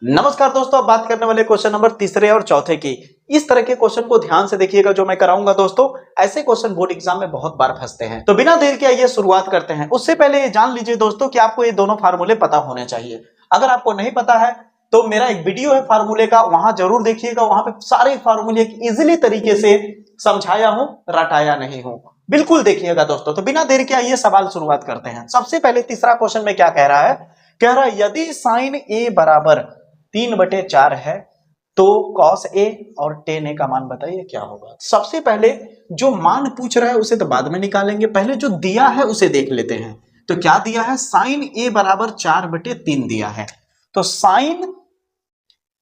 नमस्कार दोस्तों, अब बात करने वाले क्वेश्चन नंबर तीसरे और चौथे की। इस तरह के क्वेश्चन को ध्यान से देखिएगा जो मैं कराऊंगा दोस्तों। ऐसे क्वेश्चन बोर्ड एग्जाम में बहुत बार फंसते हैं। तो बिना देर के आइए शुरुआत करते हैं। उससे पहले ये जान लीजिए दोस्तों कि आपको ये दोनों फार्मूले पता होने चाहिए। अगर आपको नहीं पता है तो मेरा एक वीडियो है फार्मूले का, वहां जरूर देखिएगा। वहां पे सारे फार्मूले इजिली तरीके से समझाया हूं, रटाया नहीं हूं। बिल्कुल देखिएगा दोस्तों। तो बिना देर के आइए सवाल शुरुआत करते हैं। सबसे पहले तीसरा क्वेश्चन में क्या कह रहा है? कह रहा है यदि साइन ए बराबर 3/4 है तो कॉस ए और टेन ए का मान बताइए क्या होगा। सबसे पहले जो मान पूछ रहा है उसे तो बाद में निकालेंगे, पहले जो दिया है उसे देख लेते हैं। तो क्या दिया है? साइन ए बराबर 4/3 दिया है। तो साइन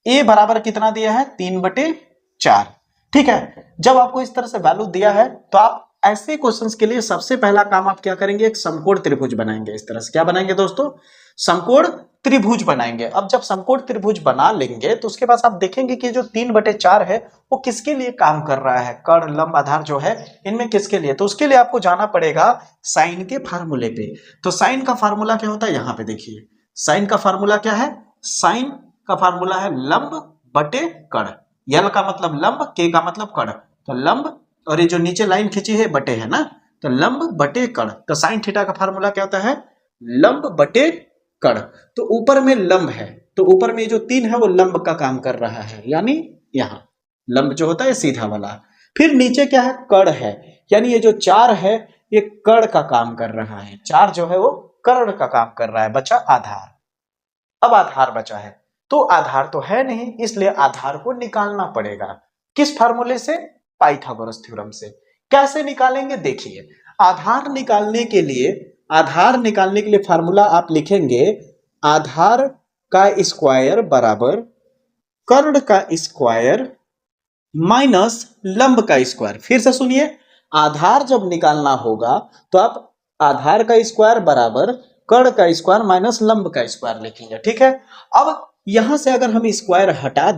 ए बराबर कितना दिया है? 3/4। ठीक है। जब आपको इस तरह से वैल्यू दिया है तो आप ऐसे क्वेश्चंस के लिए सबसे पहला काम आप क्या करेंगे? एक समकोण त्रिभुज बनाएंगे। इस तरह से क्या बनाएंगे दोस्तों? समकोण त्रिभुज बनाएंगे। अब जब समकोण त्रिभुज बना लेंगे तो उसके बाद आप देखेंगे कि जो 3/4 है वो किसके लिए काम कर रहा है, कर्ण लंब आधार जो है इनमें किसके लिए। तो उसके लिए आपको जाना पड़ेगा साइन के फार्मूले पे। तो साइन का फार्मूला क्या होता है? यहां पे देखिए, साइन का फार्मूला क्या है? साइन का फार्मूला है लंब बटे कर्ण। यल का मतलब लंब, के का मतलब कर्ण। तो लंब और ये जो नीचे लाइन खींची है बटे है ना, तो लंब बटे कर्ण। तो साइन थीटा का फार्मूला क्या होता है? लंब बटे कर्ण। तो ऊपर में लंब है तो ऊपर में जो 3 है वो लंब का काम कर रहा है, यानी यहां लंब जो होता है सीधा वाला। फिर नीचे क्या है? कर्ण है, यानी ये जो 4 है ये कर्ण का काम कर रहा है। 4 जो है वो कर्ण का काम कर रहा है। बचा आधार। अब आधार बचा है तो आधार तो है नहीं, इसलिए आधार को निकालना पड़ेगा। किस फार्मूले से? पाइथागोरस थ्योरम से। कैसे निकालेंगे देखिए। आधार निकालने के लिए फार्मूला आप लिखेंगे आधार का स्क्वायर बराबर कर्ण का स्क्वायर माइनस लंब का स्क्वायर। फिर से सुनिए, आधार जब निकालना होगा तो आप आधार का स्क्वायर बराबर कर्ण का स्क्वायर माइनस लंब का स्क्वायर लिखेंगे। ठीक है। अब यहां से अगर हम स्क्वायर हटा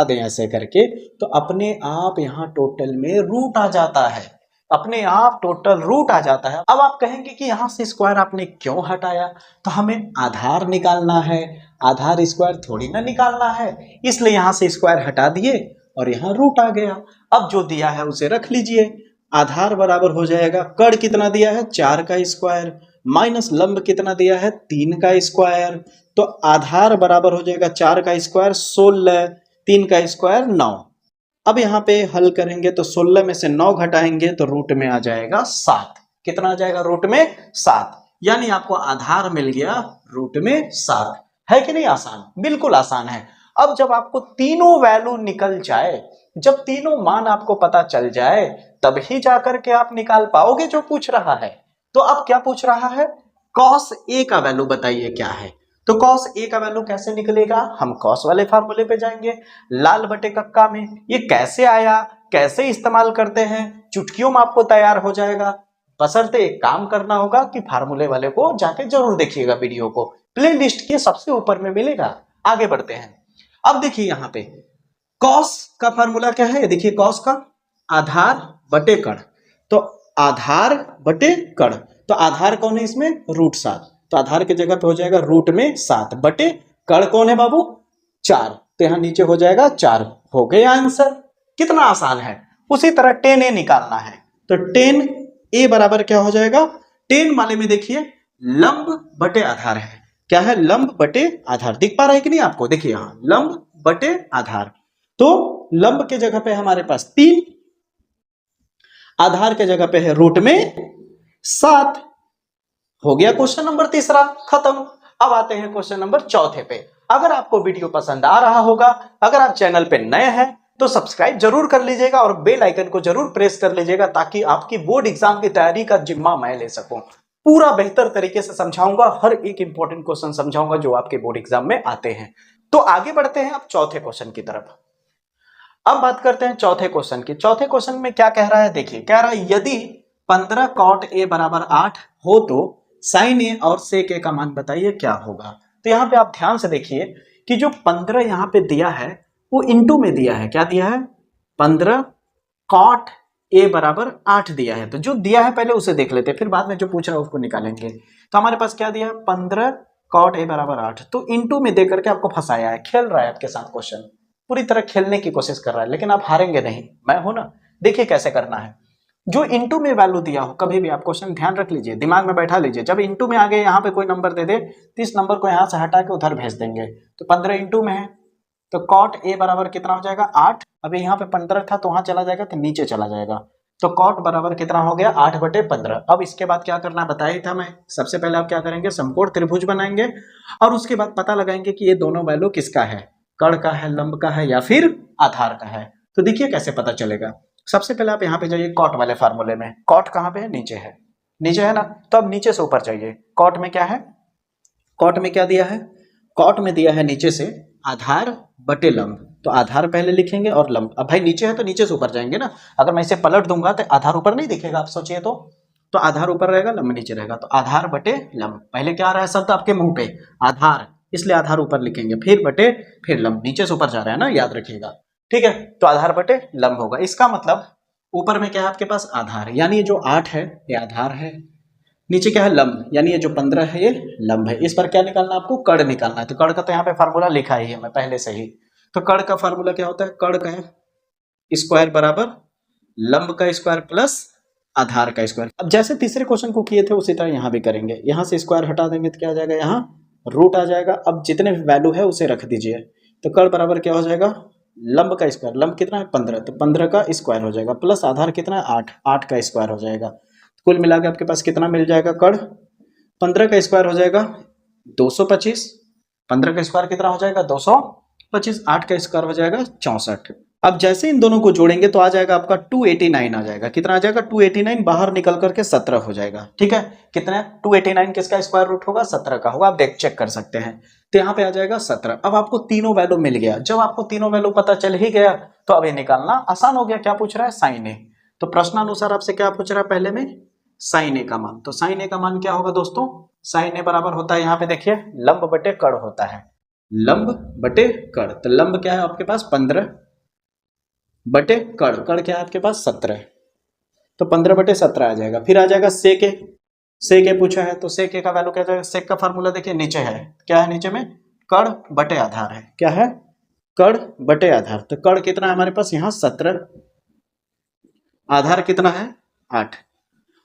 दें, ऐसे करके, तो अपने आप यहां टोटल में रूट आ जाता है। अपने आप टोटल रूट आ जाता है। अब आप कहेंगे कि यहां से स्क्वायर आपने क्यों हटाया? तो हमें आधार निकालना है, आधार स्क्वायर थोड़ी ना निकालना है, इसलिए यहां से स्क्वायर हटा दिए और यहां रूट आ गया। अब जो दिया है उसे रख लीजिए। आधार बराबर हो जाएगा कर्ण कितना दिया है? 4 का स्क्वायर माइनस लंब कितना दिया है? 3 का स्क्वायर। तो आधार बराबर हो जाएगा 4 का स्क्वायर 16, 3 का स्क्वायर 9। अब यहाँ पे हल करेंगे तो 16 में से 9 घटाएंगे तो रूट में आ जाएगा 7। कितना आ जाएगा? रूट में 7। यानी आपको आधार मिल गया रूट में 7। है कि नहीं आसान? बिल्कुल आसान है। अब जब आपको तीनों वैल्यू निकल जाए, जब तीनों मान आपको पता चल जाए, तभी जाकर के आप निकाल पाओगे जो पूछ रहा है। तो अब क्या पूछ रहा है? कॉस ए का वैल्यू बताइए क्या है। तो कॉस ए का वैल्यू कैसे निकलेगा? हम कॉस वाले फार्मूले पे जाएंगे, लाल बटे कक्का में। ये कैसे आया, कैसे इस्तेमाल करते हैं, चुटकियों में आपको तैयार हो जाएगा। बशर्ते एक काम करना होगा कि फार्मूले वाले को जाके जरूर देखिएगा, वीडियो को प्लेलिस्ट के सबसे ऊपर में मिलेगा। आगे बढ़ते हैं। अब देखिए यहाँ पे कॉस का फार्मूला क्या है? देखिए कॉस का आधार बटे कर्ण। तो आधार बटे कर्ण, तो आधार कौन है इसमें? √7। तो आधार की जगह पे हो जाएगा रूट में 7 बटे कर्ण कौन है बाबू? 4। तो यहां नीचे हो जाएगा 4। हो गया आंसर। कितना आसान है। उसी तरह टेन ए निकालना है तो टेन ए बराबर क्या हो जाएगा? टेन वाले में देखिए लंब बटे आधार है। क्या है? लंब बटे आधार। दिख पा रहा है कि नहीं आपको? देखिए यहां लंब बटे आधार। तो लंब के जगह पे हमारे पास 3, आधार के जगह पे है रूट में 7। हो गया क्वेश्चन नंबर तीसरा खत्म। अब आते हैं क्वेश्चन नंबर चौथे पे। अगर आपको वीडियो पसंद आ रहा होगा, अगर आप चैनल पे नए हैं तो सब्सक्राइब जरूर कर लीजिएगा और बेल आइकन को जरूर प्रेस कर लीजिएगा, ताकि आपकी बोर्ड एग्जाम की तैयारी का जिम्मा मैं ले सकूं। पूरा बेहतर तरीके से समझाऊंगा, हर एक इंपॉर्टेंट क्वेश्चन समझाऊंगा जो आपके बोर्ड एग्जाम में आते हैं। तो आगे बढ़ते हैं अब चौथे क्वेश्चन की तरफ। अब बात करते हैं चौथे क्वेश्चन की। चौथे क्वेश्चन में क्या कह रहा है? देखिए कह रहा है यदि 15 cot a बराबर 8 हो तो साइन ए और सेक ए का मान बताइए क्या होगा। तो यहां पे आप ध्यान से देखिए कि जो 15 यहां पे दिया है वो इनटू में दिया है। क्या दिया है? 15 cot a बराबर 8 दिया है। तो जो दिया है पहले उसे देख लेते हैं, फिर बाद में जो पूछ रहा है उसको निकालेंगे। तो हमारे पास क्या दिया है? 15 कॉट ए बराबर 8, तो इंटू में दे करके आपको फंसाया है, खेल रहा है आपके साथ क्वेश्चन, पूरी तरह खेलने की कोशिश कर रहा है, लेकिन आप हारेंगे नहीं, मैं हूं ना। देखिए कैसे करना है, जो इंटू में वैल्यू दिया हो, कभी भी आप क्वेश्चन ध्यान रख लीजिए, दिमाग में बैठा लीजिए, जब इंटू में आगे यहाँ पे कोई नंबर दे दे तो इस नंबर को यहाँ से हटा के उधर भेज देंगे। तो 15 इंटू में है, तो कॉट ए बराबर कितना हो जाएगा 8, अभी यहाँ पे 15 था तो वहां चला जाएगा तो नीचे चला जाएगा, तो कॉट बराबर कितना हो गया 8/15। अब इसके बाद क्या करना बताया ही था मैं, सबसे पहले आप क्या करेंगे, समकोण त्रिभुज बनाएंगे और उसके बाद पता लगाएंगे कि ये दोनों वैल्यू किसका है, कर्ण का है, लंब का है या फिर आधार का है। तो देखिए कैसे पता चलेगा, सबसे पहले आप यहाँ पे जाइए कॉट वाले फार्मूले में, कॉट कहाँ पे है, नीचे है ना, तो अब नीचे से ऊपर जाइए, कॉट में क्या है, कॉट में क्या दिया है, कॉट में दिया है नीचे से आधार बटे लंब, तो आधार पहले लिखेंगे और लंब, अब भाई नीचे है तो नीचे से ऊपर जाएंगे ना, अगर मैं इसे पलट दूंगा तो आधार ऊपर नहीं दिखेगा, आप सोचिए तो आधार ऊपर रहेगा लंब नीचे रहेगा, तो आधार बटे लंब, पहले क्या आ रहा है शब्द आपके मुंह पे, आधार, इसलिए आधार ऊपर लिखेंगे, फिर बटे फिर लंब, नीचे से ऊपर जा रहा है ना, याद रखिएगा, ठीक है। तो आधार बटे लंब होगा, इसका मतलब ऊपर में क्या है आपके पास आधार, यानी ये जो 8 है ये आधार है, नीचे क्या है लंब, यानी ये जो 15 है ये लंब है, इस पर क्या निकालना आपको, कर्ण निकालना है, तो कर्ण का तो यहाँ पे फार्मूला लिखा ही है मैं पहले से ही, तो कर्ण का फार्मूला क्या होता है, कर्ण का स्क्वायर बराबर लंब का स्क्वायर प्लस आधार का स्क्वायर। अब जैसे तीसरे क्वेश्चन को किए थे उसी तरह यहाँ भी करेंगे, यहाँ से स्क्वायर हटा देंगे तो क्या आ जाएगा, यहाँ रूट आ जाएगा, अब जितने भी वैल्यू है उसे रख दीजिए, तो कर्ण बराबर क्या हो जाएगा, लंब का स्क्वायर, लंब कितना है 15, तो 15 का स्क्वायर हो जाएगा, प्लस आधार कितना है 8, 8 का स्क्वायर हो जाएगा, तो कुल मिला के आपके पास कितना मिल जाएगा, कर्ण 15 का स्क्वायर हो जाएगा 225, 15 का स्क्वायर कितना हो जाएगा 225, 8 का स्क्वायर हो जाएगा 64। अब जैसे इन दोनों को जोड़ेंगे तो आ जाएगा आपका 289 आ जाएगा, कितना आ जाएगा 289, बाहर निकल करके 17 हो जाएगा, ठीक है, कितना 289 किसका स्क्वायर रूट होगा, 17 का होगा, आप चेक कर सकते हैं, तो यहाँ पे आ जाएगा 17। अब आपको तीनों वैल्यू मिल गया, जब आपको तीनों वैल्यू पता चल ही गया तो अब ये निकालना आसान हो गया, क्या पूछ रहा है साइन ए, तो प्रश्नानुसार आपसे क्या पूछ रहा है, पहले में साइन ए का मान, तो साइन ए का मान क्या होगा दोस्तों, साइन ए बराबर होता है यहाँ पे देखिए लंब बटे कर्ण होता है, लंब बटे कर्ण, तो लंब क्या है आपके पास 15 बटे कर्ण, कर्ण क्या है आपके पास 17, तो 15/17 आ जाएगा, फिर आ जाएगा सेक ए पूछा है, तो सेक ए का वैल्यू क्या जाएगा, सेक का फार्मूला देखिए नीचे है, क्या है नीचे में, कर्ण बटे आधार है, क्या है कर्ण बटे आधार, तो कर्ण कितना है हमारे पास यहाँ 17, आधार कितना है 8,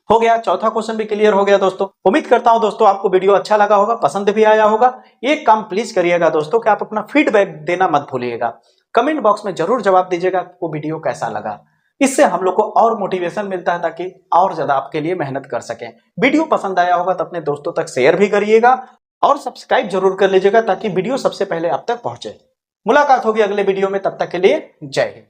हो गया, चौथा क्वेश्चन भी क्लियर हो गया दोस्तों। उम्मीद करता हूं दोस्तों आपको वीडियो अच्छा लगा होगा, पसंद भी आया होगा। एक काम प्लीज करिएगा दोस्तों कि आप अपना फीडबैक देना मत भूलिएगा, कमेंट बॉक्स में जरूर जवाब दीजिएगा आपको वीडियो कैसा लगा, इससे हम लोग को और मोटिवेशन मिलता है ताकि और ज्यादा आपके लिए मेहनत कर सकें। वीडियो पसंद आया होगा तो अपने दोस्तों तक शेयर भी करिएगा और सब्सक्राइब जरूर कर लीजिएगा ताकि वीडियो सबसे पहले आप तक पहुंचे। मुलाकात होगी अगले वीडियो में, तब तक के लिए जय हिंद।